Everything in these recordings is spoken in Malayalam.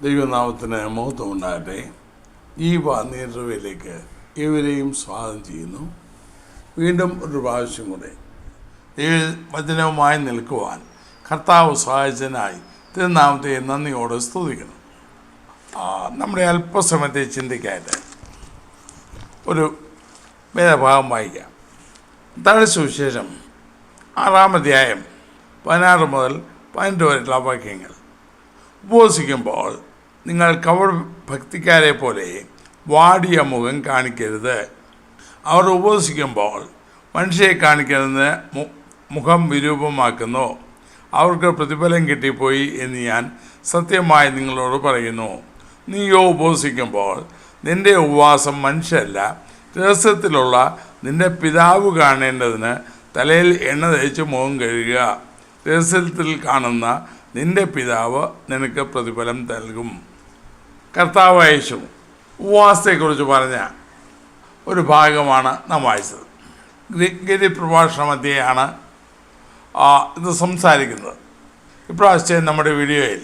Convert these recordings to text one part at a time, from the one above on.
ദൈവനാമത്തിന് മഹത്വം ഉണ്ടാകട്ടെ. ഈ നേതൃത്വത്തിലേക്ക് ഇവരെയും സ്വാഗതം ചെയ്യുന്നു. വീണ്ടും ഒരു പ്രാവശ്യം കൂടെ ദൈവവചനവുമായി നിൽക്കുവാൻ കർത്താവ് സഹായിച്ചതിനായി തിരുനാമത്തെ നന്ദിയോടെ സ്തുതിക്കുന്നു. നമ്മുടെ അല്പസമയത്തെ ചിന്തയ്ക്കായിട്ട് ഒരു വേദഭാഗം വായിക്കാം. മത്തായിയുടെ സുവിശേഷം 6-ാം അധ്യായം 16 മുതൽ 18 വരെയുള്ള വാക്യങ്ങൾ. ഉപവസിക്കുമ്പോൾ നിങ്ങൾ ഭക്തിക്കാരെ പോലെ വാടിയ മുഖം കാണിക്കരുത്. അവർ ഉപവസിക്കുമ്പോൾ മനുഷ്യരെ കാണിക്കുന്നത് മുഖം വിരൂപമാക്കുന്നു. അവർക്ക് പ്രതിഫലം കിട്ടിപ്പോയി എന്ന് ഞാൻ സത്യമായി നിങ്ങളോട് പറയുന്നു. നീയോ ഉപവസിക്കുമ്പോൾ നിന്റെ ഉപവാസം മനുഷ്യരല്ല, രഹസ്യത്തിലുള്ള നിന്റെ പിതാവ് കാണേണ്ടതിന് തലയിൽ എണ്ണ തേച്ച് മുഖം കഴുകുക. രഹസ്യത്തിൽ കാണുന്ന നിന്റെ പിതാവ് നിനക്ക് പ്രതിഫലം നൽകും. കർത്താവ് യേശു ഉപവാസത്തെക്കുറിച്ച് പറഞ്ഞ ഒരു ഭാഗമാണ് നാം വായിച്ചത്. ഗിരിപ്രഭാഷണ മധ്യയാണ് ഇത് സംസാരിക്കുന്നത്. ഇപ്രാവശ്യം നമ്മുടെ വീഡിയോയിൽ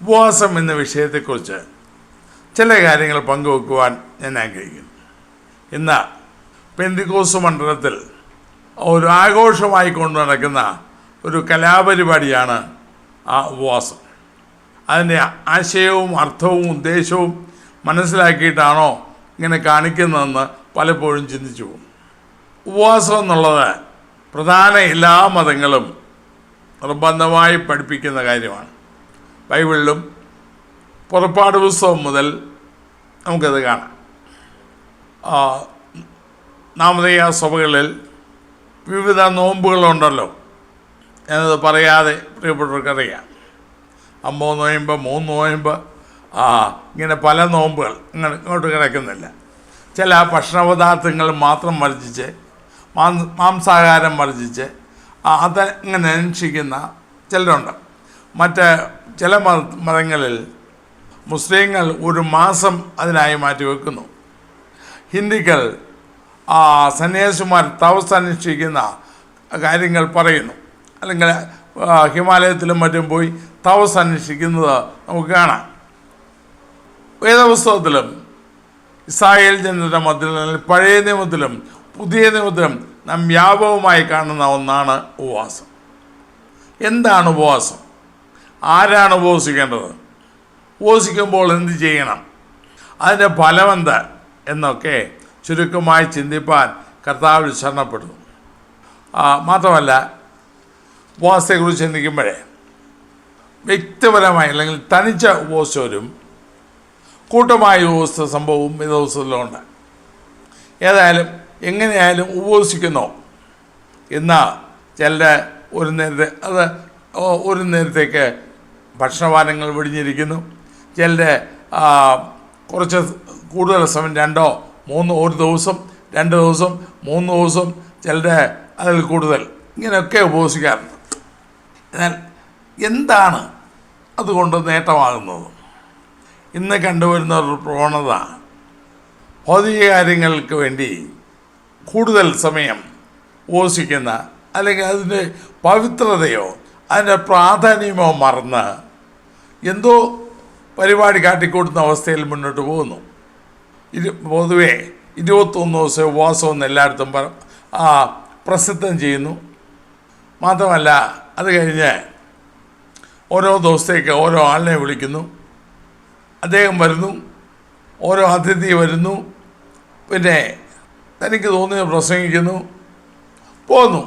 ഉപവാസം എന്ന വിഷയത്തെക്കുറിച്ച് ചില കാര്യങ്ങൾ പങ്കുവെക്കുവാൻ ഞാൻ ആഗ്രഹിക്കുന്നു. ഇന്ന് പെന്തിക്കോസ്ത് മണ്ഡലത്തിൽ ഒരു ആഘോഷമായി കൊണ്ടു നടക്കുന്ന ഒരു കലാപരിപാടിയാണ് ആ ഉപവാസം. അതിൻ്റെ ആശയവും അർത്ഥവും ഉദ്ദേശവും മനസ്സിലാക്കിയിട്ടാണോ ഇങ്ങനെ കാണിക്കുന്നതെന്ന് പലപ്പോഴും ചിന്തിച്ചു പോകും. ഉപവാസം എന്നുള്ളത് പ്രധാന എല്ലാ മതങ്ങളും നിർബന്ധമായി പഠിപ്പിക്കുന്ന കാര്യമാണ്. ബൈബിളിലും പുറപ്പാട് പുസ്തകം മുതൽ നമുക്കത് കാണാം. നാമധേയ സഭകളിൽ വിവിധ നോമ്പുകളുണ്ടല്ലോ. ഞാനത് പറയാതെ പ്രിയപ്പെട്ടവർക്കറിയാം. 50 നോയമ്പ്, 3 നോയമ്പ്, ഇങ്ങനെ പല നോമ്പുകൾ ഇങ്ങോട്ട് കിടക്കുന്നില്ല. ചില ഭക്ഷണപദാർത്ഥങ്ങൾ മാത്രം വർജിച്ച്, മാംസാഹാരം വർജിച്ച് അത് ഇങ്ങനെ അനുഷ്ഠിക്കുന്ന ചിലരുണ്ട്. മറ്റ് ചില മതങ്ങളിൽ മുസ്ലിങ്ങൾ ഒരു മാസം അതിനായി മാറ്റിവെക്കുന്നു. ഹിന്ദുക്കൾ സന്യാസിമാർ തപസ് അനുഷ്ഠിക്കുന്ന കാര്യങ്ങൾ പറയുന്നു. അല്ലെങ്കിൽ ഹിമാലയത്തിലും മറ്റും പോയി തപസ് അന്വേഷിക്കുന്നത് നമുക്ക് കാണാം. വേദപുസ്തകത്തിലും ഇസ്രായേൽ ജനതയുടെ മധ്യത്തിൽ പഴയ നിയമത്തിലും പുതിയ നിയമത്തിലും നാം വ്യാപകമായി കാണുന്ന ഒന്നാണ് ഉപവാസം. എന്താണ് ഉപവാസം? ആരാണ് ഉപവസിക്കേണ്ടത്? ഉപവസിക്കുമ്പോൾ എന്ത് ചെയ്യണം? അതിൻ്റെ ഫലമെന്ത് എന്നൊക്കെ ചുരുക്കമായി ചിന്തിപ്പാൻ കർത്താവിൽ ശരണപ്പെടുന്നു. മാത്രമല്ല, ഉപവാസത്തെക്കുറിച്ച് ചിന്തിക്കുമ്പോഴേ വ്യക്തിപരമായി അല്ലെങ്കിൽ തനിച്ച ഉപവസിച്ചവരും കൂട്ടമായി ഉപവസിച്ച സംഭവവും ഈ ദിവസത്തിലുണ്ട്. ഏതായാലും എങ്ങനെയായാലും ഉപവസിക്കുന്നോ എന്ന് ചിലരുടെ ഒരു നേരത്തേക്ക് ഭക്ഷണപാനങ്ങൾ വെടിഞ്ഞിരിക്കുന്നു. ചിലരുടെ കുറച്ച് കൂടുതൽ സമയം 2 3 ഒരു ദിവസം, 2 ദിവസം, 3 ദിവസം, ചിലരുടെ അതിൽ കൂടുതൽ ഇങ്ങനെയൊക്കെ ഉപവസിക്കാറുണ്ട്. എന്നാൽ എന്താണ് അതുകൊണ്ട് നേട്ടമാകുന്നത്? ഇന്ന് കണ്ടുവരുന്ന ഒരു പ്രവണത ഭൗതിക കാര്യങ്ങൾക്ക് വേണ്ടി കൂടുതൽ സമയം ഉപവസിക്കുന്ന, അല്ലെങ്കിൽ അതിൻ്റെ പവിത്രതയോ അതിൻ്റെ പ്രാധാന്യമോ മറന്ന് എന്തോ പരിപാടി കാട്ടിക്കൂട്ടുന്ന അവസ്ഥയിൽ മുന്നോട്ട് പോകുന്നു. പൊതുവെ 21 ദിവസം ഉപവാസമെന്ന് എല്ലായിടത്തും പ്രസിദ്ധം ചെയ്യുന്നു. മാത്രമല്ല, അത് കഴിഞ്ഞ് ഓരോ ദിവസത്തേക്ക് ഓരോ ആളിനെ വിളിക്കുന്നു. അദ്ദേഹം വരുന്നു, ഓരോ അതിഥി വരുന്നു, പിന്നെ തനിക്ക് തോന്നിയത് പ്രസംഗിക്കുന്നു, പോന്നു.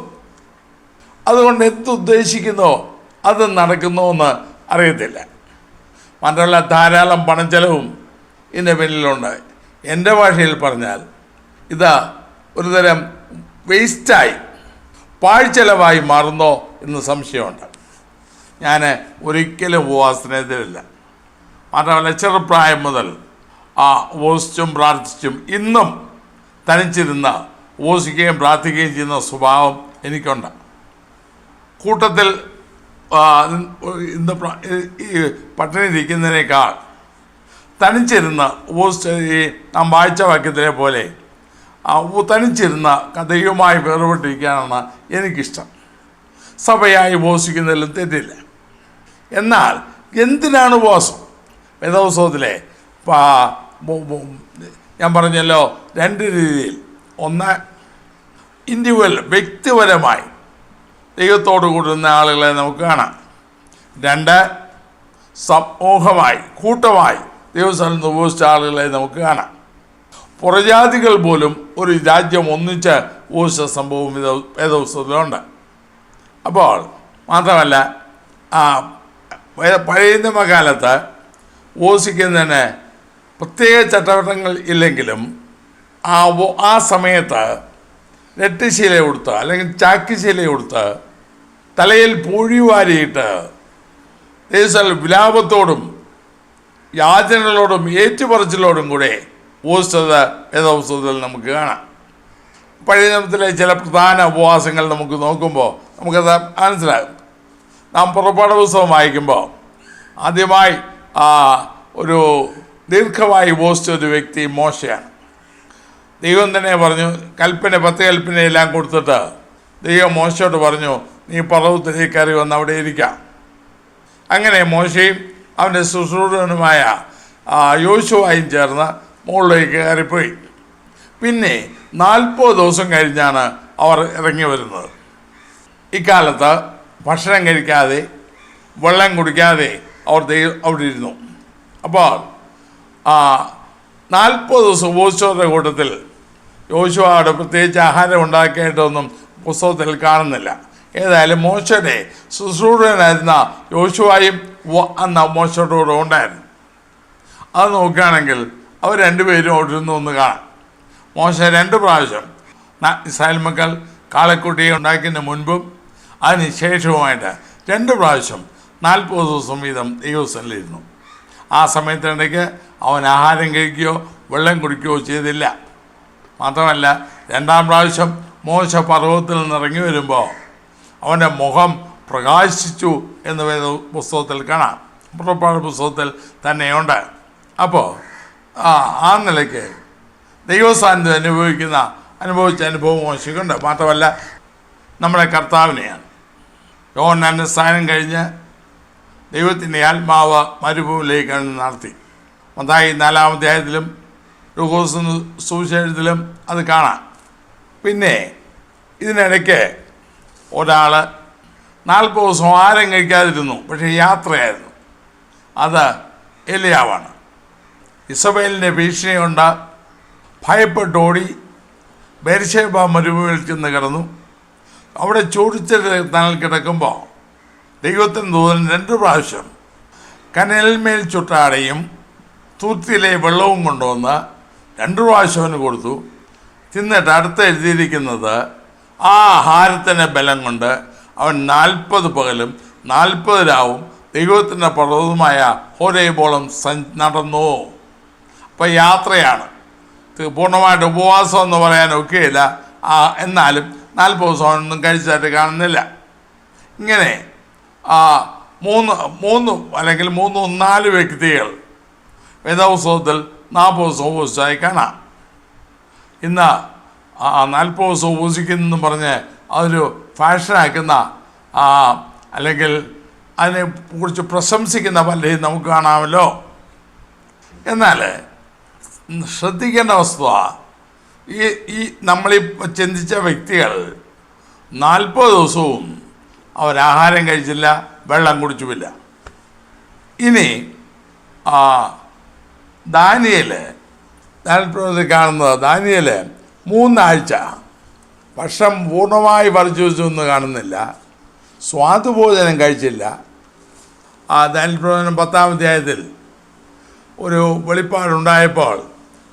അതുകൊണ്ട് എന്തുദ്ദേശിക്കുന്നോ അത് നടക്കുന്നോ എന്ന് അറിയത്തില്ല. മാത്രമല്ല, ധാരാളം പണച്ചെലവും ഇതിൻ്റെ പിന്നിലുണ്ട്. എൻ്റെ ഭാഷയിൽ പറഞ്ഞാൽ ഇത് ഒരുതരം വേസ്റ്റായി, പാഴ്ചെലവായി മാറുന്നോ എന്ന് സംശയമുണ്ട്. ഞാൻ ഒരിക്കലും ഉപവാസത്തിനെതിരല്ല. മാത്രമല്ല, ചെറുപ്രായം മുതൽ ഉപവസിച്ചും പ്രാർത്ഥിച്ചും ഇന്നും തനിച്ചിരുന്ന് ഉപവസിക്കുകയും പ്രാർത്ഥിക്കുകയും ചെയ്യുന്ന സ്വഭാവം എനിക്കുണ്ട്. കൂട്ടത്തിൽ ഇന്ന് പട്ടിണി ഇരിക്കുന്നതിനേക്കാൾ തനിച്ചിരുന്ന് ഉപവസിച്ച് നാം വായിച്ച വാക്യത്തിലെ പോലെ തനിച്ചിരുന്ന ദൈവമായി വേർപെട്ടിരിക്കാനാണ് എനിക്കിഷ്ടം. സഭയായി ഉപവസിക്കുന്നതിലും തെറ്റില്ല. എന്നാൽ എന്തിനാണ് ഉപവാസം? വേദപുസ്തകത്തിലെ ഞാൻ പറഞ്ഞല്ലോ 2 രീതിയിൽ. ഒന്ന്, ഇൻഡിവിജ്വൽ വ്യക്തിപരമായി ദൈവത്തോട് കൂടുന്ന ആളുകളെ നമുക്ക് കാണാം. 2, സമൂഹമായി കൂട്ടമായി ദൈവസ്ഥലത്ത് ഉപയോഗിച്ച ആളുകളെ നമുക്ക് കാണാം. പുറജാതികൾ പോലും ഒരു രാജ്യം ഒന്നിച്ച് ഉപയോഗിച്ച സംഭവം വേദപുസ്തകത്തിലുണ്ട്. അപ്പോൾ മാത്രമല്ല പഴയ നിയമകാലത്ത് ഉപസിക്കുന്നതിന് പ്രത്യേക ചട്ടവട്ടങ്ങൾ ഇല്ലെങ്കിലും ആ സമയത്ത് നെട്ടുശീല കൊടുത്ത് അല്ലെങ്കിൽ ചാക്കിശീല കൊടുത്ത് തലയിൽ പൂഴി വാരിയിട്ട് ദേശം വിലാപത്തോടും യാചനകളോടും ഏറ്റുപറച്ചിലോടും കൂടെ ഉപസിച്ചത് വേദപുസ്തകത്തിൽ നമുക്ക് കാണാം. പഴയ നിയമത്തിലെ ചില പ്രധാന ഉപവാസങ്ങൾ നമുക്ക് നോക്കുമ്പോൾ നമുക്കത് മനസ്സിലാകും. നാം പുറപ്പാട് പുസ്തകം വായിക്കുമ്പോൾ ആദ്യമായി ഒരു ദീർഘമായി ഉപവസിച്ച ഒരു വ്യക്തി മോശയാണ്. ദൈവം തന്നെ പറഞ്ഞു, 10 കൽപ്പനയെല്ലാം കൊടുത്തിട്ട് ദൈവം മോശയോട് പറഞ്ഞു, നീ പർവ്വതത്തിലേക്ക് കയറി വന്ന് അവിടെ ഇരിക്കാം. അങ്ങനെ മോശയും അവൻ്റെ ശുശ്രൂഷകനുമായ യോശുവയും ചേർന്ന് മുകളിലേക്ക് കയറിപ്പോയി. പിന്നെ 40 ദിവസം കഴിഞ്ഞാണ് അവർ ഇറങ്ങി വരുന്നത്. ഇക്കാലത്ത് ഭക്ഷണം കഴിക്കാതെ വെള്ളം കുടിക്കാതെ അവിടെ ഇരുന്നു. അപ്പോൾ 40 ദിവസം ഉപവസിച്ചവരുടെ കൂട്ടത്തിൽ യോശുവയുടെ പ്രത്യേകിച്ച് ആഹാരം ഉണ്ടാക്കിയിട്ടൊന്നും പുസ്തകത്തിൽ കാണുന്നില്ല. ഏതായാലും മോശയുടെ ശുശ്രൂഷകനായിരുന്ന യോശുവയും അന്ന് മോശയുടെ കൂടെ ഉണ്ടായിരുന്നു. അത് നോക്കുകയാണെങ്കിൽ അവർ 2 പേരും ഓടിരുന്നു എന്ന് കാണാം. മോശ 2 പ്രാവശ്യം ഇസ്രായേൽ മക്കൾ കാളക്കുട്ടിയെ ഉണ്ടാക്കുന്നതിന് മുൻപും അതിന് ശേഷവുമായിട്ട് 2 പ്രാവശ്യം 40 ദിവസം വീതം ദൈവസ്ഥലിരുന്നു. ആ സമയത്തിനിടയ്ക്ക് അവൻ ആഹാരം കഴിക്കുകയോ വെള്ളം കുടിക്കുകയോ ചെയ്തില്ല. മാത്രമല്ല 2-ാം പ്രാവശ്യം മോശ പർവ്വതത്തിൽ നിന്ന് ഇറങ്ങി വരുമ്പോൾ അവൻ്റെ മുഖം പ്രകാശിച്ചു എന്ന് പുസ്തകത്തിൽ കാണാം. പുറപ്പാട് പുസ്തകത്തിൽ തന്നെയുണ്ട്. അപ്പോൾ ആ നിലയ്ക്ക് ദൈവസാന്നിധ്യം അനുഭവിച്ച അനുഭവം മോശിക്കുണ്ട്. മാത്രമല്ല നമ്മുടെ കർത്താവിനെയാണ്. യോഹന്നാന്റെ സ്ഥാനം കഴിഞ്ഞ് ദൈവത്തിൻ്റെ ആത്മാവ് മരുഭൂമിയിലേക്ക് നടത്തി. മത്തായി 4-ാം അധ്യായത്തിലും ലൂക്കോസ് സുവിശേഷത്തിലും അത് കാണാം. പിന്നെ ഇതിനിടയ്ക്ക് ഒരാൾ 40 ദിവസം ആഹാരം കഴിക്കാതിരുന്നു. പക്ഷേ യാത്രയായിരുന്നു. അത് എലിയാവാണ്. ഇസബേലിൻ്റെ ഭീഷണി കൊണ്ട് ഭയപ്പെട്ടോടി ബേർശേബ മരുഭൂമിയിൽ ചെന്ന് കിടന്നു. അവിടെ ചൂടിച്ചിട്ട് തണൽ കിടക്കുമ്പോൾ ദൈവത്തിൻ്റെ ദൂതൻ 2 പ്രാവശ്യം കനലിന്മേൽ ചുട്ടാടയും തൂത്തിയിലെ വെള്ളവും കൊണ്ടുവന്ന് 2 പ്രാവശ്യം അവന് കൊടുത്തു. തിന്നിട്ട് അടുത്ത് എഴുതിയിരിക്കുന്നത് ആ ആഹാരത്തിൻ്റെ ബലം കൊണ്ട് അവൻ 40 പകലും 40 രാവും ദൈവത്തിൻ്റെ പർവ്വതമായ ഹോരേബോളം നടന്നു. അപ്പോൾ യാത്രയാണ്. പൂർണ്ണമായിട്ട് ഉപവാസം എന്ന് പറയാൻ ഒക്കെയില്ല. എന്നാലും 40 ദിവസം ഒന്നും കഴിച്ചായിട്ട് കാണുന്നില്ല. ഇങ്ങനെ 3 അല്ലെങ്കിൽ 4 വ്യക്തികൾ വേദപുസ്തകത്തിൽ 40 ദിവസം ഉപവസിച്ചായി കാണാം. ഇന്ന് 40 ദിവസം ഉപവസിക്കുന്നെന്നും പറഞ്ഞ് അതൊരു ഫാഷനാക്കുന്ന അല്ലെങ്കിൽ അതിനെ കുറിച്ച് പ്രശംസിക്കുന്ന പലരെയും നമുക്ക് കാണാമല്ലോ. എന്നാൽ ശ്രദ്ധിക്കേണ്ട വസ്തുത, ഈ നമ്മളീ ചിന്തിച്ച വ്യക്തികൾ 40 ദിവസവും അവരാഹാരം കഴിച്ചില്ല, വെള്ളം കുടിച്ചുമില്ല. ഇനി ദാനിയേൽ കാണുന്നത്, ദാനിയേൽ 3 ആഴ്ച ഭക്ഷണം പൂർണ്ണമായി പറിച്ചു വെച്ചു എന്ന് കാണുന്നില്ല. സ്വാദുഭോജനം കഴിച്ചില്ല. ദാനിയേൽ പ്രവചനം 10-ാം അധ്യായത്തിൽ ഒരു വെളിപ്പാടുണ്ടായപ്പോൾ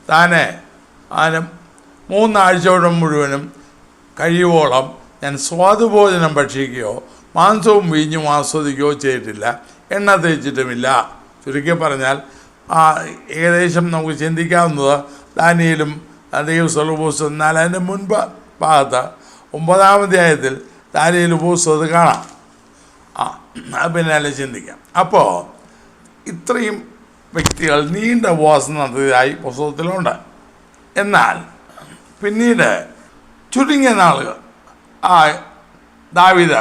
താനെ 3 ആഴ്ചയോളം മുഴുവനും കഴിയുവോളം ഞാൻ സ്വാദുഭോജനം ഭക്ഷിക്കുകയോ മാംസവും വീഞ്ഞും ആസ്വദിക്കുകയോ ചെയ്തിട്ടില്ല, എണ്ണ തേച്ചിട്ടുമില്ല. ചുരുക്കി പറഞ്ഞാൽ ഏകദേശം നമുക്ക് ചിന്തിക്കാവുന്നത് ദാനിയേലും ദൈവസ്ഥല ഉപവസിച്ചത്. എന്നാൽ അതിൻ്റെ മുൻപ് ഭാഗത്ത് 9-ാം അധ്യായത്തിൽ ദാനിയേൽ ഉപവസിച്ചത് കാണാം. പിന്നാലെ ചിന്തിക്കാം. അപ്പോൾ ഇത്രയും വ്യക്തികൾ നീണ്ട ഉപവാസം നടത്തിയതായി പുസ്തകത്തിലുണ്ട്. എന്നാൽ പിന്നീട് ചുരുങ്ങിയ നാളുകൾ ദാവീദ്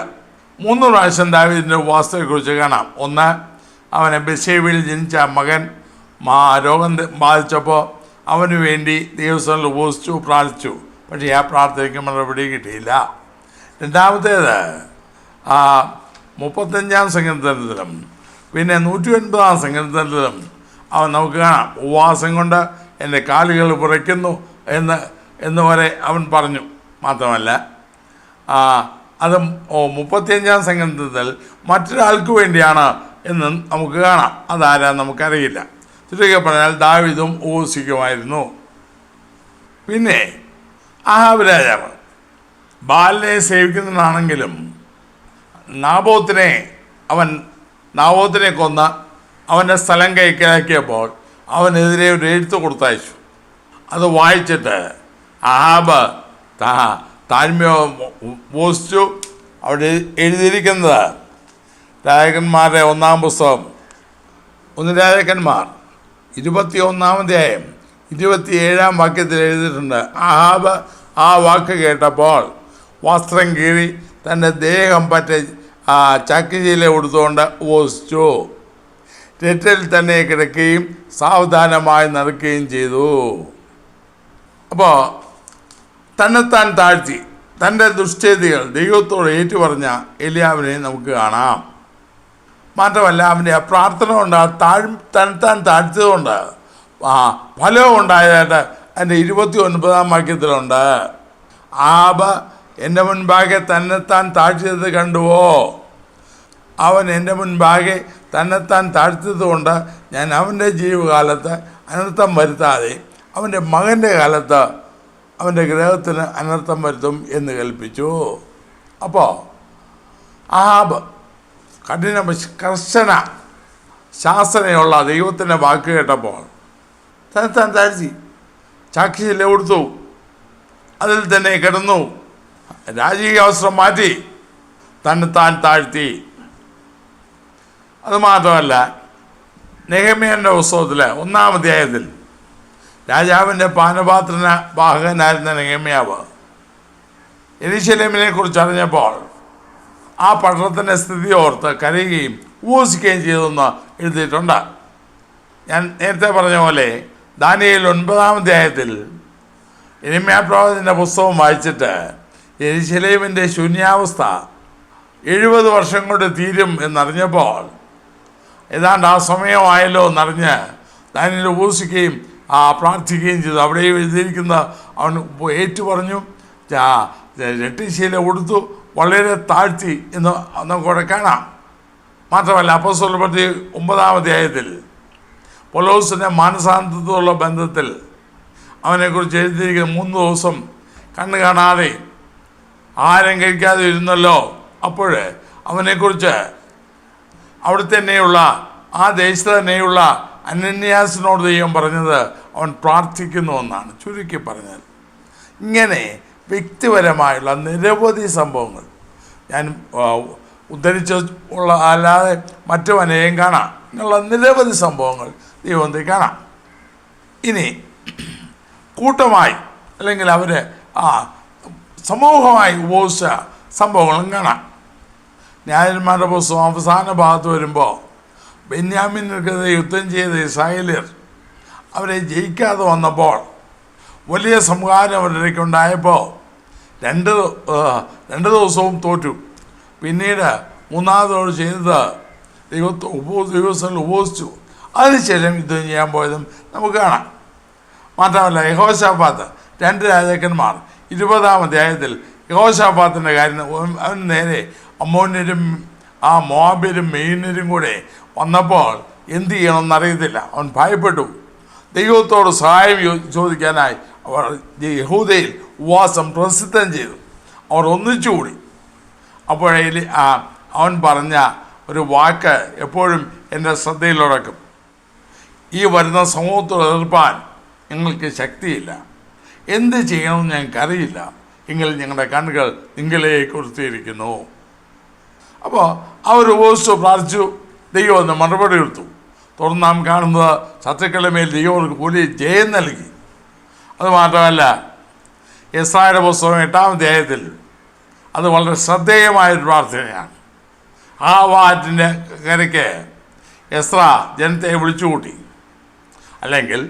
3 പ്രാവശ്യം ദാവീദിൻ്റെ ഉപവാസത്തെക്കുറിച്ച് കാണാം. ഒന്ന് അവനെ ബെശേബയിൽ ജനിച്ച മകൻ രോഗം ബാധിച്ചപ്പോൾ അവന് വേണ്ടി ദൈവസ്ഥലിൽ ഉപസിച്ചു പ്രാർത്ഥിച്ചു. പക്ഷേ ആ പ്രാർത്ഥനയ്ക്ക് മറുപടി കിട്ടിയില്ല. രണ്ടാമത്തേത് 35-ാം സങ്കീർത്തനത്തിലും പിന്നെ 109-ാം സങ്കീർത്തനത്തിലും അവൻ നമുക്ക് കാണാം, ഉപവാസം കൊണ്ട് എൻ്റെ കാലുകൾ പുറയ്ക്കുന്നു എന്ന് വരെ അവൻ പറഞ്ഞു. മാത്രമല്ല അത് 35-ാം സങ്കീർത്തനത്തിൽ മറ്റൊരാൾക്ക് വേണ്ടിയാണ് എന്ന് നമുക്ക് കാണാം. അതാരാ നമുക്കറിയില്ല. ചുരുക്കി പറഞ്ഞാൽ ദാവീദും ഉപവസിക്കുമായിരുന്നു. പിന്നെ ആഹാബ് രാജാവ് ബാലിനെ സേവിക്കുന്നതാണെങ്കിലും നാബോത്തിനെ കൊന്ന് അവൻ്റെ സ്ഥലം കൈക്കലാക്കിയപ്പോൾ അവനെതിരെ ഒരു എഴുത്ത് കൊടുത്തയച്ചു. അത് വായിച്ചിട്ട് ആഹാബ് താഴ്മയോ ഉപവസിച്ചു. അവിടെ എഴുതിയിരിക്കുന്നത് രാജാക്കന്മാരുടെ 1-ാം പുസ്തകം 1 രാജാക്കന്മാർ 21-ാം അധ്യായം 27-ാം വാക്യത്തിൽ എഴുതിയിട്ടുണ്ട്. ആഹാബ് ആ വാക്ക് കേട്ടപ്പോൾ വസ്ത്രം കീറി തൻ്റെ ദേഹം പറ്റി ചക്കിശീല കൊടുത്തുകൊണ്ട് ഉപവസിച്ചു. രട്ടിൽ തന്നെ കിടക്കുകയും സാവധാനമായി നടക്കുകയും ചെയ്തു. അപ്പോൾ തന്നെത്താൻ താഴ്ത്തി തൻ്റെ ദുഷ്ചേതികൾ ദൈവത്തോട് ഏറ്റുപറഞ്ഞ എലിയാവിനെ നമുക്ക് കാണാം. മാത്രമല്ല അവൻ്റെ പ്രാർത്ഥന കൊണ്ട് തന്നെത്താൻ താഴ്ത്തിയതുകൊണ്ട് ഫലവും ഉണ്ടായതായിട്ട് അതിൻ്റെ 29-ാം വാക്യത്തിലുണ്ട്. ആബ് എൻ്റെ മുൻപാകെ തന്നെത്താൻ താഴ്ത്തിയത് കണ്ടുവോ? അവൻ എൻ്റെ മുൻപാകെ തന്നെത്താൻ താഴ്ത്തിയത് കൊണ്ട് ഞാൻ അവൻ്റെ ജീവകാലത്ത് അനർത്ഥം വരുത്താതെ അവൻ്റെ മകൻ്റെ കാലത്ത് അവൻ്റെ ഗ്രഹത്തിന് അനർത്ഥം വരുത്തും എന്ന് കൽപ്പിച്ചു. അപ്പോൾ ആബ് കർശന ശാസനയുള്ള ദൈവത്തിൻ്റെ വാക്ക് കേട്ടപ്പോൾ തന്നെത്താൻ താഴ്ത്തി ചാക്കിശീല കൊടുത്തു, അതിൽ തന്നെ കിടന്നു, രാജകീയ വസ്ത്രം മാറ്റി തന്നെത്താൻ താഴ്ത്തി. അതുമാത്രമല്ല നെഹമ്യാന്റെ പുസ്തകത്തിൽ 1-ാം അധ്യായത്തിൽ രാജാവിൻ്റെ പാനപാത്രന വാഹകനായിരുന്ന നെഹമ്യാവ് യെരൂശലേമിനെ കുറിച്ച് അറിഞ്ഞപ്പോൾ ആ പട്ടണത്തിൻ്റെ സ്ഥിതി ഓർത്ത് കരയുകയും ഉപവസിക്കുകയും ചെയ്തെന്ന് എഴുതിയിട്ടുണ്ട്. ഞാൻ നേരത്തെ പറഞ്ഞ പോലെ ദാനിയേൽ 9-ാം അധ്യായത്തിൽ യിരെമ്യാ പ്രവാചകന്റെ പുസ്തകം വായിച്ചിട്ട് യെരൂശലേമിൻ്റെ ശൂന്യാവസ്ഥ 70 വർഷം കൊണ്ട് തീരും എന്നറിഞ്ഞപ്പോൾ ഏതാണ്ട് ആ സമയമായല്ലോ എന്നറിഞ്ഞ് ദാനിയേൽ ഉപവസിക്കുകയും പ്രാർത്ഥിക്കുകയും ചെയ്തു. അവിടെ എഴുതിയിരിക്കുന്ന അവൻ ഏറ്റുപറഞ്ഞു, രട്ടിശീല കൊടുത്തു, വളരെ താഴ്ത്തി എന്ന് നമുക്കവിടെ കാണാം. മാത്രമല്ല അപ്പോസ്തലരുടെ പ്രവൃത്തി 9-ാം അധ്യായത്തിൽ പൗലോസിൻ്റെ മാനസാന്തരത്തോടുള്ള ബന്ധത്തിൽ അവനെക്കുറിച്ച് എഴുതിയിരിക്കുന്ന 3 ദിവസം കണ്ണ് കാണാതെ ആഹാരം കഴിക്കാതെ ഇരുന്നല്ലോ. അപ്പോൾ അവനെക്കുറിച്ച് അവിടെ തന്നെയുള്ള ആ ദേശത്ത് തന്നെയുള്ള അനന്യാസിനോട് ദൈവം പറഞ്ഞത് അവൻ പ്രാർത്ഥിക്കുന്നു എന്നാണ്. ചുരുക്കി പറഞ്ഞാൽ ഇങ്ങനെ വ്യക്തിപരമായുള്ള നിരവധി സംഭവങ്ങൾ ഞാൻ ഉദ്ധരിച്ചുള്ള അല്ലാതെ മറ്റു അനേകം കാണാം. ഇങ്ങനെയുള്ള നിരവധി സംഭവങ്ങൾ ദൈവത്തിൽ കാണാം. ഇനി കൂട്ടമായി അല്ലെങ്കിൽ അവർ സമൂഹമായി ഉപയോഗിച്ച സംഭവങ്ങളും കാണാം. ന്യായന്മാരുടെ പുസ്തകം അവസാന ഭാഗത്ത് വരുമ്പോൾ ബെന്യാമിനെതിരെ യുദ്ധം ചെയ്ത ഇസ്രായേലിയർ അവരെ ജയിക്കാതെ വന്നപ്പോൾ വലിയ സംഹാരം അവരിലേക്കുണ്ടായപ്പോൾ 2 ദിവസവും തോറ്റു. പിന്നീട് 3-ാമതോട് ചെയ്തത് ദിവസങ്ങളിൽ ഉപവസിച്ചു. അതിനുശേഷം യുദ്ധം ചെയ്യാൻ പോയതും നമുക്ക് കാണാം. മാത്രമല്ല യഹോശാഫാത്ത് 2 രാജാക്കന്മാർ 20-ാം അധ്യായത്തിൽ യഹോശാഫാത്തിൻ്റെ കാര്യം അവൻ നേരെ അമ്മോന്യരും മോവാബ്യരും മെയ്യന്യരും കൂടെ വന്നപ്പോൾ എന്ത് ചെയ്യണമെന്നറിയത്തില്ല. അവൻ ഭയപ്പെട്ടു. ദൈവത്തോട് സഹായം ചോദിക്കാനായി അവർ യഹൂദയിൽ ഉപവാസം പ്രസിദ്ധം ചെയ്തു. അവർ ഒന്നിച്ചുകൂടി. അപ്പോഴേ അവൻ പറഞ്ഞ ഒരു വാക്ക് എപ്പോഴും എൻ്റെ ശ്രദ്ധയിലുടക്കും. ഈ വരുന്ന സമൂഹത്തോട് എതിർപ്പാൻ ഞങ്ങൾക്ക് ശക്തിയില്ല, എന്ത് ചെയ്യണമെന്ന് ഞങ്ങൾക്കറിയില്ല, എങ്കിൽ ഞങ്ങളുടെ കണ്ണുകൾ നിങ്ങളെ കുറിച്ചിരിക്കുന്നു. അപ്പോൾ അവർ ഉപവസിച്ചു പ്രാർത്ഥിച്ചു. ദൈവം ഒന്ന് മറുപടി കൊടുത്തു. തുടർന്ന് നാം കാണുന്നത് ശത്രുക്കളുടെ മേൽ ദൈവം വലിയ ജയം നൽകി. അതുമാത്രമല്ല യെശയ്യായുടെ പുസ്തകം 8-ാം അധ്യായത്തിൽ അത് വളരെ ശ്രദ്ധേയമായൊരു പ്രാർത്ഥനയാണ്. ആ വാറ്റിൻ്റെ കരയ്ക്ക് എസ്ര ജനത്തെ വിളിച്ചുകൂട്ടി. അല്ലെങ്കിൽ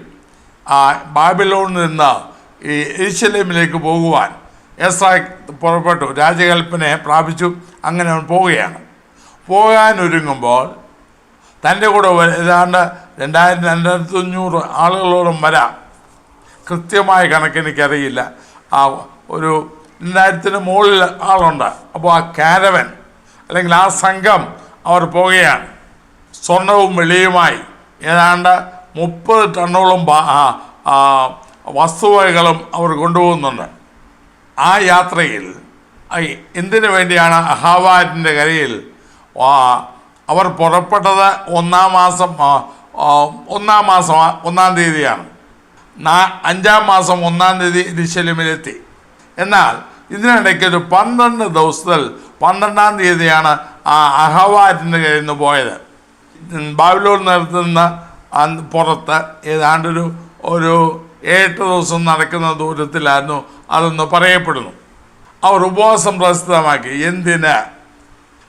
ബാബിലോണിൽ നിന്ന് ഈ യെരൂശലേമിലേക്ക് പോകുവാൻ എസ്ര പുറപ്പെട്ടു, രാജകൽപ്പനയെ പ്രാപിച്ചു. അങ്ങനെ അവൻ പോവുകയാണ്. പോകാനൊരുങ്ങുമ്പോൾ തൻ്റെ കൂടെ ഏതാണ്ട് 2500 ആളുകളോളം വരാം. കൃത്യമായ കണക്ക് എനിക്കറിയില്ല. ഒരു 2000-ന് മുകളിൽ ആളുണ്ട്. അപ്പോൾ ആ കാരവൻ അല്ലെങ്കിൽ ആ സംഘം അവർ പോവുകയാണ്. സ്വർണവും വെള്ളിയുമായി ഏതാണ്ട് 30 ടണ്ണോളം വസ്തുവകകളും അവർ കൊണ്ടുപോകുന്നുണ്ട്. ആ യാത്രയിൽ എന്തിനു വേണ്ടിയാണ് അഹാവാറ്റിൻ്റെ കരയിൽ അവർ പുറപ്പെട്ടത്? ഒന്നാം മാസം 1 തീയതിയാണ്. 5-ാം മാസം 1 തീയതി യെരൂശലേമിലെത്തി. എന്നാൽ ഇതിനിടയ്ക്ക് ഒരു 12 ദിവസത്തിൽ 12-ാം തീയതിയാണ് ആ അഹവാറ്റിൻ്റെ കയ്യിൽ നിന്ന് പോയത്. ബാബിലോൺ നഗരത്തിൽ നിന്ന് പുറത്ത് ഏതാണ്ടൊരു 8 ദിവസം നടക്കുന്ന ദൂരത്തിലായിരുന്നു അതെന്ന് പറയപ്പെടുന്നു. അവർ ഉപവാസം പ്രസിദ്ധമാക്കി. എന്തിന്?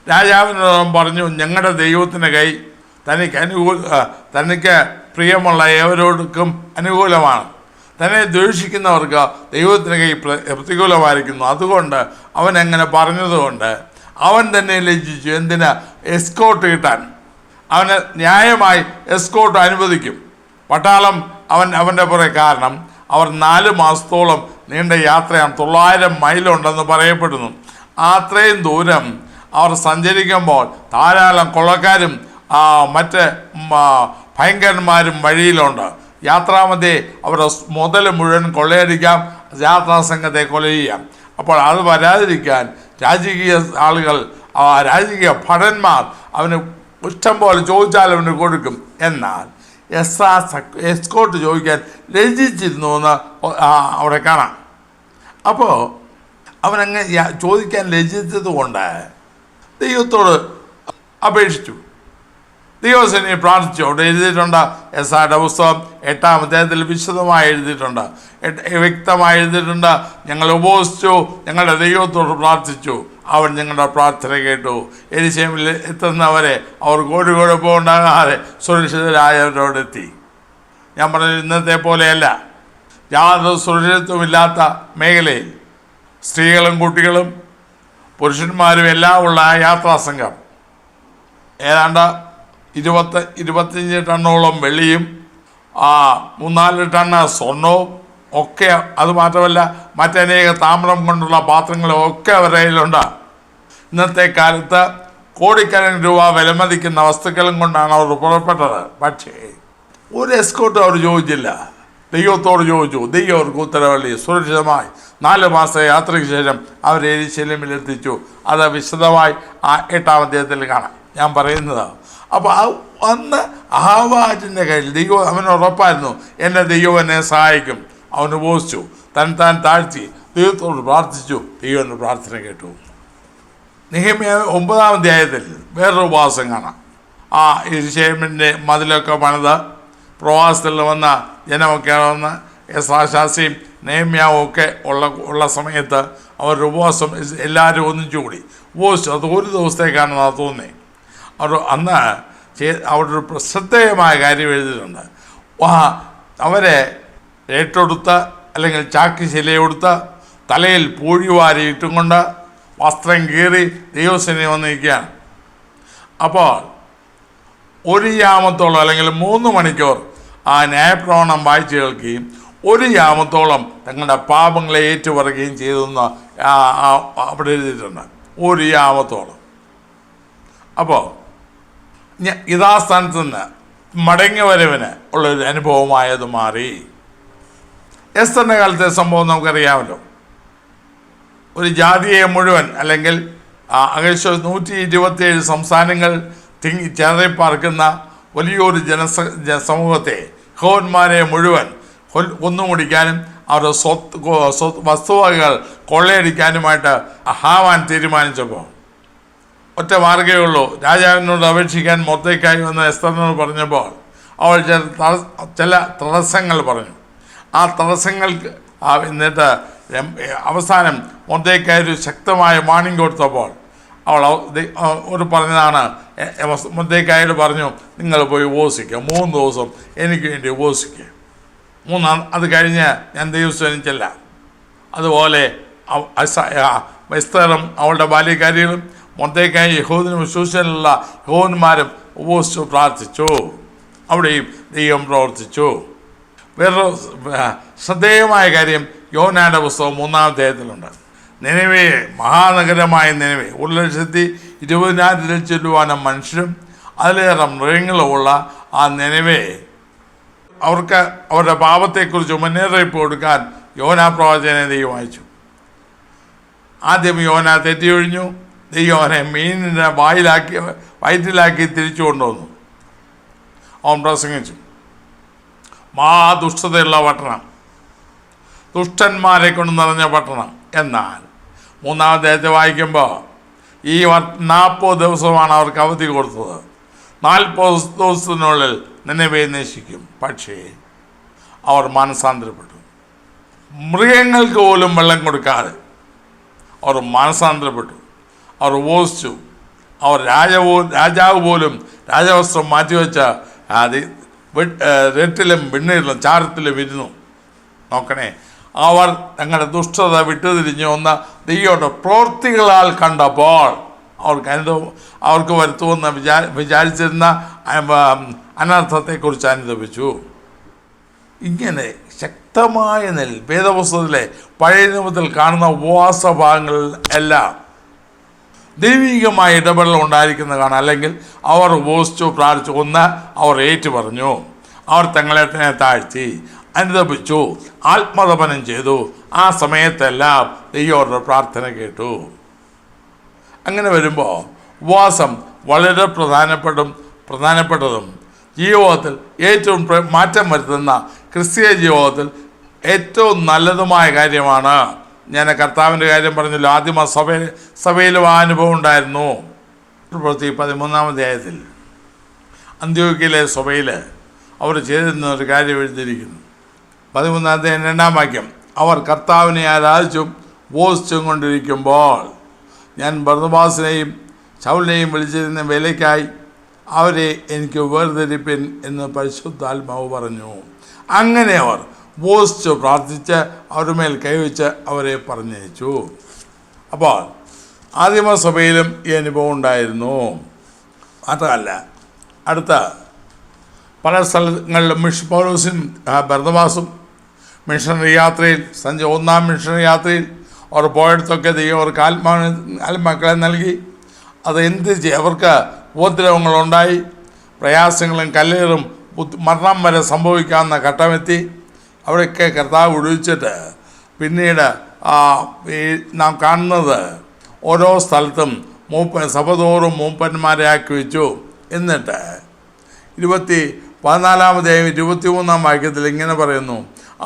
രാജാവിനോടും പറഞ്ഞു, ഞങ്ങളുടെ ദൈവത്തിൻ്റെ കൈ തനിക്ക് പ്രിയമുള്ള ഏവരോടും അനുകൂലമാണ്. തന്നെ ദ്വേഷിക്കുന്നവർക്ക് ദൈവത്തിൻ്റെ കൈ പ്രതികൂലമായിരിക്കുന്നു. അതുകൊണ്ട് അവൻ അങ്ങനെ പറഞ്ഞതുകൊണ്ട് അവൻ തന്നെ ലജ്ജിച്ചു. എന്തിന്? എസ്കോട്ട് കിട്ടാൻ. അവന് ന്യായമായി എസ്കോട്ട് അനുവദിക്കും. പട്ടാളം അവൻ്റെ പുറകെ. കാരണം അവർ 4 മാസത്തോളം നീണ്ട യാത്രയാണ്. 900 മൈലുണ്ടെന്ന് പറയപ്പെടുന്നു. അത്രയും ദൂരം അവർ സഞ്ചരിക്കുമ്പോൾ ധാരാളം കൊള്ളക്കാരും മറ്റ് ഭയങ്കരന്മാരും വഴിയിലുണ്ട്. യാത്രാമധ്യേ അവരുടെ മുതൽ മുഴുവൻ കൊള്ളയടിക്കാം, യാത്രാസംഘത്തെ കൊല ചെയ്യാം. അപ്പോൾ അത് വരാതിരിക്കാൻ രാജകീയ ആളുകൾ, രാജകീയ ഭടന്മാർ അവന് ഇഷ്ടം പോലെ ചോദിച്ചാൽ അവന് കൊടുക്കും. എന്നാൽ എസ്കോട്ട് ചോദിക്കാൻ ലജ്ജിച്ചിരുന്നു എന്ന് അവിടെ കാണാം. അപ്പോൾ അവനങ്ങ് ചോദിക്കാൻ ലജ്ജിച്ചത് കൊണ്ട് ദൈവത്തോട് അപേക്ഷിച്ചു. ദൈവസേനയെ പ്രാർത്ഥിച്ചു. അവിടെ എഴുതിയിട്ടുണ്ട്. എസ്ആയുടെ പുസ്തകം 8-ാം അധ്യായത്തിൽ വിശദമായി എഴുതിയിട്ടുണ്ട്, വ്യക്തമായി എഴുതിയിട്ടുണ്ട്. ഞങ്ങൾ ഉപവസിച്ചു, ഞങ്ങളുടെ ദൈവത്തോട് പ്രാർത്ഥിച്ചു, അവൻ ഞങ്ങളുടെ പ്രാർത്ഥന കേട്ടു. യെരൂശലേമിൽ എത്തുന്നവരെ അവർ കോഴിക്കുഴപ്പമുണ്ടാകാതെ സുരക്ഷിതരായവരോടെത്തി. ഞാൻ പറഞ്ഞത് ഇന്നത്തെ പോലെയല്ല. യാതൊരു സുരക്ഷിതത്വമില്ലാത്ത മേഖലയിൽ സ്ത്രീകളും കുട്ടികളും പുരുഷന്മാരും എല്ലാം ഉള്ള ആ യാത്രാസംഘം ഏതാണ്ട് 25 ടണ്ണോളം വെള്ളിയും 3-4 ടണ്ണ് സ്വർണവും ഒക്കെ, അതുമാത്രമല്ല മറ്റനേക താമ്രം കൊണ്ടുള്ള പാത്രങ്ങളും ഒക്കെ അവരുടെ കയ്യിലുണ്ട്. ഇന്നത്തെ കാലത്ത് കോടിക്കണക്കിന് രൂപ വിലമതിക്കുന്ന വസ്തുക്കളും കൊണ്ടാണ് അവർ പുറപ്പെട്ടത്. പക്ഷേ ഒരു എസ്കോട്ടും അവർ ചോദിച്ചില്ല. ദൈവത്തോട് ചോദിച്ചു. ദൈവം അവർക്ക് ഉത്തരവള്ളി സുരക്ഷിതമായി 4 മാസ യാത്രയ്ക്ക് ശേഷം അവർ യെരൂശലേമിൽ എത്തിച്ചു. അത് വിശദമായി 8-ാം അധ്യായത്തിൽ കാണാം. ഞാൻ പറയുന്നത് അപ്പോൾ അന്ന് അഹാവാജിൻ്റെ കയ്യിൽ ദൈവം അവന് ഉറപ്പായിരുന്നു, എൻ്റെ ദൈവം എന്നെ സഹായിക്കും. അവൻ ഉപവസിച്ചു, താൻ താഴ്ത്തി ദൈവത്തോട് പ്രാർത്ഥിച്ചു. ദൈവം പ്രാർത്ഥന കേട്ടു. നെഹെമ്യാ 9-ാം അധ്യായത്തിൽ വേറൊരു ഉപവാസം കാണാം. യെരൂശലേമിൻ്റെ മതിലൊക്കെ പണിത് പ്രവാസത്തിൽ വന്ന ജനമൊക്കെ വന്ന് എസ്രാശാസിയും നെഹെമ്യാവും ഒക്കെ ഉള്ള സമയത്ത് അവരുടെ ഉപവാസം എല്ലാവരും ഒന്നിച്ചു കൂടി ഉപവസിച്ചു. അത് 1 ദിവസത്തേക്കാണെന്ന് തോന്നി. അന്ന് അവിടെ ഒരു ശ്രദ്ധേയമായ കാര്യം എഴുതിയിട്ടുണ്ട്. അവരെ ഏറ്റെടുത്ത് അല്ലെങ്കിൽ ചാക്ക് ശിലയെടുത്ത് തലയിൽ പൂഴി വാരിയിട്ടും കൊണ്ട് വസ്ത്രം കീറി ദൈവസേന വന്നിരിക്കുകയാണ്. അപ്പോൾ 1 യാമത്തോളം അല്ലെങ്കിൽ 3 മണിക്കൂർ ആ ന്യായപ്രമാണം വായിച്ചു കേൾക്കുകയും 1 യാമത്തോളം തങ്ങളുടെ പാപങ്ങളെ ഏറ്റുപറയുകയും ചെയ്തെന്ന് അവിടെ എഴുതിയിട്ടുണ്ട്. 1 യാമത്തോളം. അപ്പോൾ യഥാസ്ഥാനത്ത് നിന്ന് മടങ്ങി വരവിന് ഉള്ളൊരു അനുഭവമായത് മാറി. എസ്തറിൻ്റെ കാലത്തെ സംഭവം നമുക്കറിയാമല്ലോ. ഒരു ജാതിയെ മുഴുവൻ അല്ലെങ്കിൽ 127 സംസ്ഥാനങ്ങൾ ചേറിപ്പാർക്കുന്ന വലിയൊരു സമൂഹത്തെ, യഹോവന്മാരെ മുഴുവൻ കൊന്നുമുടിക്കാനും അവരുടെ വസ്തുവകകൾ കൊള്ളയടിക്കാനുമായിട്ട് ഹാമാൻ തീരുമാനിച്ചപ്പോൾ ഒറ്റ മാർഗ്ഗമേ ഉള്ളൂ. രാജാവിനോട് അപേക്ഷിക്കാൻ മൊർദെഖായി വന്ന് എസ്തറിനോട് പറഞ്ഞപ്പോൾ അവൾ ചില തടസ്സങ്ങൾ പറഞ്ഞു. ആ തടസ്സങ്ങൾക്ക് എന്നിട്ട് അവസാനം മൊർദെഖായി ഒരു ശക്തമായ വാണിംഗ് കൊടുത്തപ്പോൾ അവൾ ഒരു പറഞ്ഞതാണ്, മൊർദെഖായിയോട് പറഞ്ഞു, നിങ്ങൾ പോയി ഉപവസിക്കുക, 3 ദിവസം എനിക്ക് വേണ്ടി ഉപവസിക്കുക. അത് കഴിഞ്ഞ് ഞാൻ ദൈവസ്ഥലം ചെല്ലാം. അതുപോലെ എസ്തേറും അവളുടെ ബാല്യക്കാരികളും മൊർദെഖായി യഹൂദനും വിശ്വസിച്ചിട്ടുള്ള യഹൂദന്മാരും ഉപവസിച്ചു പ്രാർത്ഥിച്ചു. അവിടെയും ദൈവം പ്രവർത്തിച്ചു. വേറൊരു ശ്രദ്ധേയമായ കാര്യം യോനായുടെ പുസ്തകം 3-ാം അധ്യായത്തിലുണ്ട്. നിനവേ, മഹാനഗരമായ നിനവേ, 1,20,000 ചെല്ലുവാനും മനുഷ്യരും അതിലേറെ മൃഗങ്ങളുമുള്ള ആ നിനവേ, അവർക്ക് അവരുടെ പാപത്തെക്കുറിച്ച് മുന്നറിയിപ്പ് കൊടുക്കാൻ യോനാ പ്രവാചകനെ ദൈവം അയച്ചു. ആദ്യം യോന തെറ്റിയൊഴിഞ്ഞു. ദൈവം അവനെ മീനിൻ്റെ വയറ്റിലാക്കി തിരിച്ചു കൊണ്ടുവന്നു. അവൻ പ്രസംഗിച്ചു. ദുഷ്ടതയുള്ള പട്ടണം, ദുഷ്ടന്മാരെ കൊണ്ട് നിറഞ്ഞ പട്ടണം. എന്നാൽ 3-ാം അധ്യായത്തെ വായിക്കുമ്പോൾ ഈ 40 ദിവസമാണ് അവർക്ക് അവധി കൊടുത്തത്. 40 ദിവസത്തിനുള്ളിൽ നിനവെ നശിക്കും. പക്ഷേ അവർ മാനസാന്തരപ്പെട്ടു. മൃഗങ്ങൾക്ക് പോലും വെള്ളം കൊടുക്കാതെ അവർ മാനസാന്തരപ്പെട്ടു. അവർ ഉപവസിച്ചു. അവർ രാജാവ് പോലും രാജവസ്ത്രം മാറ്റിവെച്ച രട്ടിലും വെണ്ണീരിലും ചാരത്തിലും ഇരുന്നു. നോക്കണേ, അവർ തങ്ങളുടെ ദുഷ്ടത വിട്ടുതിരിഞ്ഞു വന്ന ദൈവയുടെ പ്രവൃത്തികളാൽ കണ്ടപ്പോൾ അവർക്ക് വരുത്തുമെന്ന് വിചാരിച്ചിരുന്ന അനർത്ഥത്തെക്കുറിച്ച് അനുഭവിച്ചു. ഇങ്ങനെ ശക്തമായ വേദപുസ്തകത്തിലെ പഴയ നിയമത്തിൽ കാണുന്ന ഉപവാസ ഭാഗങ്ങളിൽ എല്ലാം ദൈവികമായ ഇടപെടൽ ഉണ്ടായിരിക്കുന്നത് കാണാം. അല്ലെങ്കിൽ അവർ ഉപവസിച്ചു പ്രാർത്ഥിച്ചു. അവർ ഏറ്റു പറഞ്ഞു, അവർ തങ്ങളെ തന്നെ താഴ്ത്തി അനുതപിച്ചു, ആത്മതപനം ചെയ്തു. ആ സമയത്തെല്ലാം ദൈവരുടെ പ്രാർത്ഥന കേട്ടു. അങ്ങനെ വരുമ്പോൾ ഉപവാസം വളരെ പ്രധാനപ്പെട്ടതും ജീവിതത്തിൽ ഏറ്റവും മാറ്റം വരുത്തുന്ന ക്രിസ്തീയ ജീവിതത്തിൽ ഏറ്റവും നല്ലതുമായ കാര്യമാണ്. ഞാൻ കർത്താവിൻ്റെ കാര്യം പറഞ്ഞല്ലോ, ആദ്യമ സഭയിലും ആ അനുഭവം ഉണ്ടായിരുന്നു. പ്രവൃത്തി 13-ാം അധ്യായത്തിൽ അന്ത്യോക്യയിലെ സഭയിൽ അവർ ചെയ്തിരുന്ന ഒരു കാര്യം എഴുതിയിരിക്കുന്നു. 13-ാം അധ്യായം 2-ാം വാക്യം, അവർ കർത്താവിനെ ആരാധിച്ചും ഉപവസിച്ചും കൊണ്ടിരിക്കുമ്പോൾ ഞാൻ ബർന്നബാസിനെയും ശൗലിനെയും വിളിച്ചിരുന്ന വേലയ്ക്കായി അവരെ എനിക്ക് വേർതിരിപ്പിൻ എന്ന് പരിശുദ്ധാത്മാവ് പറഞ്ഞു. അങ്ങനെ അവർ ഉപവസിച്ച് പ്രാർത്ഥിച്ച് അവരുടെ മേൽ കൈവച്ച് അവരെ പറഞ്ഞയച്ചു. അപ്പോൾ ആദിമസഭയിലും ഈ അനുഭവം ഉണ്ടായിരുന്നു. മാത്രമല്ല, അടുത്ത പല സ്ഥലങ്ങളിലും പൗലോസും ബർന്നബാസും മിഷണറി യാത്രയിൽ 1-ാം മിഷണറി യാത്രയിൽ അവർ പോയിടത്തൊക്കെ ദൈവം അവർക്ക് ആത്മാക്കളെ നൽകി. അത് അവർക്ക് ഉപദ്രവങ്ങളുണ്ടായി, പ്രയാസങ്ങളും കല്ലേറും മരണം വരെ സംഭവിക്കാവുന്ന ഘട്ടമെത്തി. അവിടെയൊക്കെ കർത്താവ് വിടുവിച്ചിട്ട് പിന്നീട് നാം കാണുന്നത് ഓരോ സ്ഥലത്തും സഭതോറും മൂപ്പന്മാരെ ആക്കി വെച്ചു. എന്നിട്ട് 14-ാം അധ്യായം 23-ാം വാക്യത്തിൽ ഇങ്ങനെ പറയുന്നു,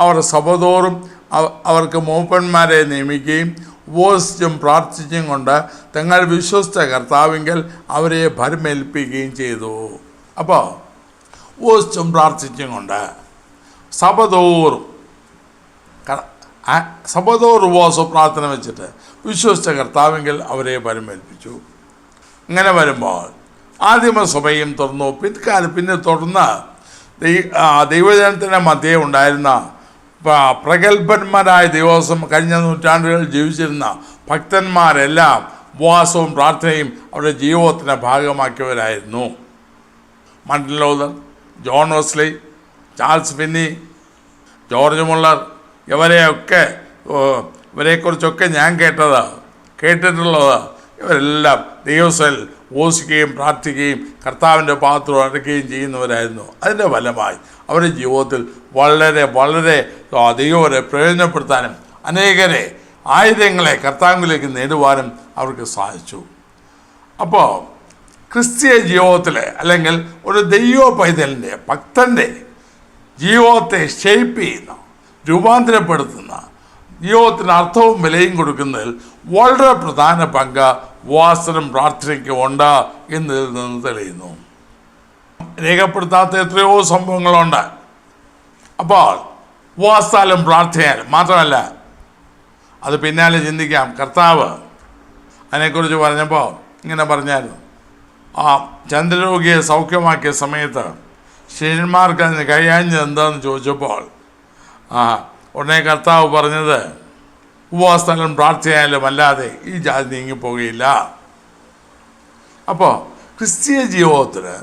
അവർ സഭതോറും അവർക്ക് മൂപ്പന്മാരെ നിയമിക്കുകയും ഉപവസിച്ചും പ്രാർത്ഥിച്ചും കൊണ്ട് തങ്ങൾ വിശ്വസിച്ച കർത്താവിങ്കൽ അവരെ ഭരമേൽപ്പിക്കുകയും ചെയ്തു. അപ്പോൾ ഉപവസിച്ചും പ്രാർത്ഥിച്ചും കൊണ്ട് സഭതോറും ഉപവാസ പ്രാർത്ഥന വെച്ചിട്ട് വിശ്വസിച്ച കർത്താവിങ്കൽ അവരെ ഭരമേൽപ്പിച്ചു. ഇങ്ങനെ വരുമ്പോൾ ആദിമസഭയും തുറന്നു. പിന്നെ തുടർന്ന് ദൈവജനത്തിൻ്റെ മധ്യേ ഉണ്ടായിരുന്ന പ്രഗത്ഭന്മാരായ ദിവസം കഴിഞ്ഞ നൂറ്റാണ്ടുകളിൽ ജീവിച്ചിരുന്ന ഭക്തന്മാരെല്ലാം ഉപവാസവും പ്രാർത്ഥനയും അവരുടെ ജീവിതത്തിൻ്റെ ഭാഗമാക്കിയവരായിരുന്നു. Martin Luther, John Wesley, Charles Finney, George Muller, ഇവരെക്കുറിച്ചൊക്കെ ഞാൻ കേട്ടിട്ടുള്ളത് ഇവരെല്ലാം ദൈവത്തിൽ ഉപവസിക്കുകയും പ്രാർത്ഥിക്കുകയും കർത്താവിൻ്റെ പാത്രം അടയ്ക്കുകയും ചെയ്യുന്നവരായിരുന്നു. അതിൻ്റെ ഫലമായി അവരുടെ ജീവിതത്തിൽ വളരെ വളരെ ദൈവരെ പ്രയോജനപ്പെടുത്താനും അനേകരെ ആയുധങ്ങളെ കർത്താവിലേക്ക് നേടുവാനും അവർക്ക് സാധിച്ചു. അപ്പോൾ ക്രിസ്തീയ ജീവിതത്തിലെ അല്ലെങ്കിൽ ഒരു ദൈവ പൈതലിൻ്റെ ഭക്തൻ്റെ ജീവിതത്തെ ഷേപ്പ് ചെയ്യുന്ന, രൂപാന്തരപ്പെടുത്തുന്ന, ജീവിതത്തിന് അർത്ഥവും വിലയും കൊടുക്കുന്നതിൽ വളരെ പ്രധാന പങ്ക് ഉപവാസനും പ്രാർത്ഥനയ്ക്കും ഉണ്ട് എന്നതിൽ നിന്ന് തെളിയുന്നു. രേഖപ്പെടുത്താത്ത എത്രയോ സംഭവങ്ങളുണ്ട്. അപ്പോൾ ഉപവാസാലും പ്രാർത്ഥനയാലും മാത്രമല്ല, അത് പിന്നാലെ ചിന്തിക്കാം. കർത്താവ് അതിനെക്കുറിച്ച് പറഞ്ഞപ്പോൾ ഇങ്ങനെ പറഞ്ഞായിരുന്നു. ആ ചന്ദ്രരോഗിയെ സൗഖ്യമാക്കിയ സമയത്ത് ശിഷ്യന്മാർക്ക് അതിന് കഴിയാഞ്ഞത് എന്താണെന്ന് ചോദിച്ചപ്പോൾ ഉടനെ കർത്താവ് പറഞ്ഞത്, ഉപവാസസ്ഥലം പ്രാർത്ഥിയായാലും അല്ലാതെ ഈ ജാതി നീങ്ങിപ്പോകുകയില്ല. അപ്പോൾ ക്രിസ്തീയ ജീവിതത്തിന്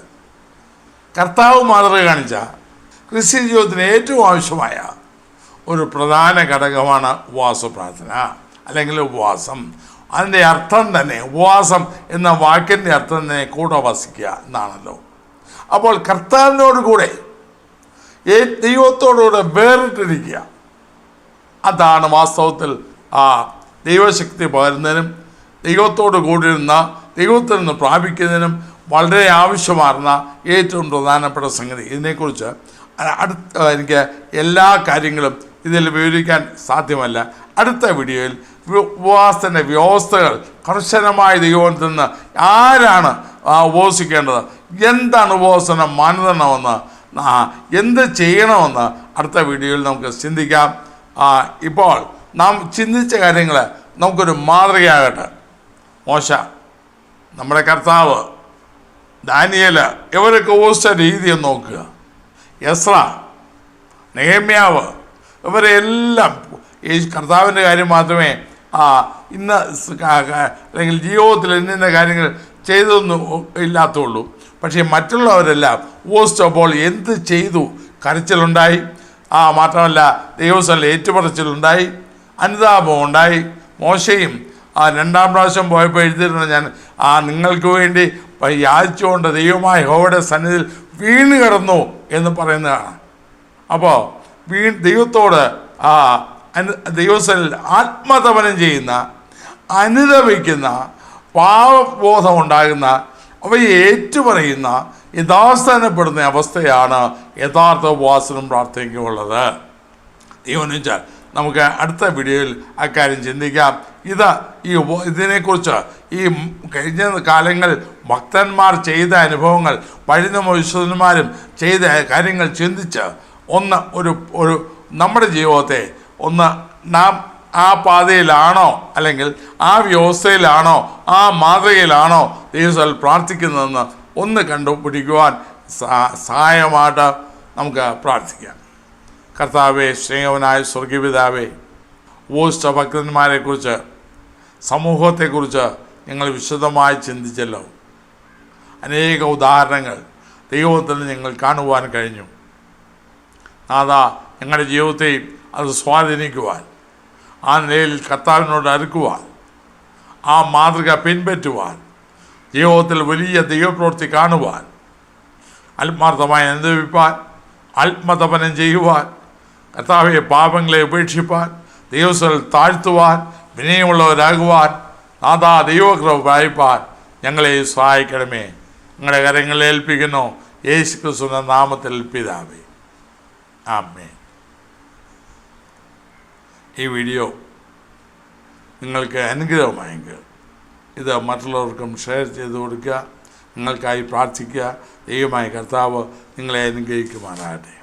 കർത്താവ് മാതൃക കാണിച്ച ക്രിസ്തീയ ജീവിതത്തിന് ഏറ്റവും ആവശ്യമായ ഒരു പ്രധാന ഘടകമാണ് ഉപവാസ പ്രാർത്ഥന അല്ലെങ്കിൽ ഉപവാസം. അതിൻ്റെ അർത്ഥം തന്നെ, ഉപവാസം എന്ന വാക്കിൻ്റെ അർത്ഥം തന്നെ കൂടെ വസിക്കുക എന്നാണല്ലോ. അപ്പോൾ കർത്താവിനോട് കൂടെ ദൈവത്തോടുകൂടെ വേറിട്ടിരിക്കുക, അതാണ് വാസ്തവത്തിൽ ദൈവശക്തി പകരുന്നതിനും ദൈവത്തോട് കൂടിയിരുന്ന ദൈവത്തിൽ നിന്ന് പ്രാപിക്കുന്നതിനും വളരെ ആവശ്യമാർന്ന ഏറ്റവും പ്രധാനപ്പെട്ട സംഗതി. ഇതിനെക്കുറിച്ച് എനിക്ക് എല്ലാ കാര്യങ്ങളും ഇതിൽ വിവരിക്കാൻ സാധ്യമല്ല. അടുത്ത വീഡിയോയിൽ ഉപവാസത്തിൻ്റെ വ്യവസ്ഥകൾ കർശനമായ ദൈവത്തിൽ നിന്ന് ആരാണ് ഉപവസിക്കേണ്ടത്, എന്താണ് ഉപവാസന മാനദണ്ഡമെന്ന്, എന്ത് ചെയ്യണമെന്ന് അടുത്ത വീഡിയോയിൽ നമുക്ക് ചിന്തിക്കാം. ഇപ്പോൾ നാം ചിന്തിച്ച കാര്യങ്ങൾ നമുക്കൊരു മാതൃകയാകട്ടെ. മോശ, നമ്മുടെ കർത്താവ്, ദാനിയേൽ, ഇവരൊക്കെ ഉപവസിച്ച രീതിയെന്ന് നോക്കുക. എസ്ര, നെഹമ്യാവ്, ഇവരെല്ലാം ഈ കർത്താവിൻ്റെ കാര്യം മാത്രമേ ഇന്ന് അല്ലെങ്കിൽ ജീവിതത്തിൽ ഇന്ന കാര്യങ്ങൾ ചെയ്തൊന്നും ഇല്ലാത്തുള്ളൂ. പക്ഷേ മറ്റുള്ളവരെല്ലാം ഉപവസിച്ചപ്പോൾ എന്ത് ചെയ്തു? കരച്ചിലുണ്ടായി, മാത്രമല്ല ദൈവസ്ഥലിൽ ഏറ്റുപറച്ചിലുണ്ടായി, അനുതാപം ഉണ്ടായി. മോശയും രണ്ടാം പ്രാവശ്യം പോയപ്പോൾ എഴുതിയിട്ടുണ്ട്, ഞാൻ നിങ്ങൾക്ക് വേണ്ടി യാചിച്ചുകൊണ്ട് ദൈവമായ യഹോവയുടെ സന്നിധിയിൽ വീണ് കിടന്നു എന്ന് പറയുന്നതാണ്. അപ്പോൾ ദൈവത്തോട് ദൈവസ്ഥലിൽ ആത്മതപനം ചെയ്യുന്ന, അനുതപിക്കുന്ന, പാപബോധം ഉണ്ടാകുന്ന, അവയെ ഏറ്റുപറയുന്ന, യഥാസ്ഥാനപ്പെടുന്ന അവസ്ഥയാണ് യഥാർത്ഥ ഉപവാസനും പ്രാർത്ഥനയ്ക്കുമുള്ളത്. ദൈവം വെച്ചാൽ നമുക്ക് അടുത്ത വീഡിയോയിൽ അക്കാര്യം ചിന്തിക്കാം. ഇതിനെക്കുറിച്ച് ഈ കഴിഞ്ഞ കാലങ്ങളിൽ ഭക്തന്മാർ ചെയ്ത അനുഭവങ്ങൾ, വഴിഞ്ഞ വിശുദ്ധന്മാരും ചെയ്ത കാര്യങ്ങൾ ചിന്തിച്ച് ഒരു നമ്മുടെ ജീവിതത്തെ നാം ആ പാതയിലാണോ അല്ലെങ്കിൽ ആ വ്യവസ്ഥയിലാണോ ആ മാതൃകയിലാണോ ദൈവത്തിൽ പ്രാർത്ഥിക്കുന്നതെന്ന് കണ്ടുപിടിക്കുവാൻ സഹായമായിട്ട് നമുക്ക് പ്രാർത്ഥിക്കാം. കർത്താവേ, സ്നേഹവനായ സ്വർഗീയപിതാവേ, ഉപവസിച്ച ഭക്തന്മാരെക്കുറിച്ച്, സമൂഹത്തെക്കുറിച്ച് ഞങ്ങൾ വിശദമായി ചിന്തിച്ചല്ലോ. അനേക ഉദാഹരണങ്ങൾ ദൈവത്തിൽ ഞങ്ങൾ കാണുവാൻ കഴിഞ്ഞു. ഞങ്ങളുടെ ജീവിതത്തെയും അത് സ്വാധീനിക്കുവാൻ, ആ നിലയിൽ കർത്താവിനോട് അടുക്കുവാൻ, ആ മാതൃക പിൻപറ്റുവാൻ, ജീവിതത്തിൽ വലിയ ദൈവപ്രവൃത്തി കാണുവാൻ, ആത്മാർത്ഥമായി അനുഭവിപ്പാൻ, ആത്മതപനം ചെയ്യുവാൻ, കർത്താവെ പാപങ്ങളെ ഉപേക്ഷിപ്പാൻ, ദൈവസ്ഥലിൽ താഴ്ത്തുവാൻ, വിനയമുള്ളവരാകുവാൻ, ദൈവകൃപ വായിപ്പാൻ ഞങ്ങളെ സഹായിക്കണമേ. ഞങ്ങളുടെ കരങ്ങളിൽ ഏൽപ്പിക്കുന്നു, യേശുക്രിസ്തുവിന്റെ നാമത്തിൽ പിതാവേ, ആമേൻ. ഈ വീഡിയോ നിങ്ങൾക്ക് അനുഗ്രഹമായെങ്കിൽ ഇത് മറ്റുള്ളവർക്കും ഷെയർ ചെയ്ത് കൊടുക്കുക. നിങ്ങൾക്കായി പ്രാർത്ഥിക്കുക. ദൈവമായ കർത്താവ് നിങ്ങളെ അനുഗ്രഹിക്കുമാറാകട്ടെ.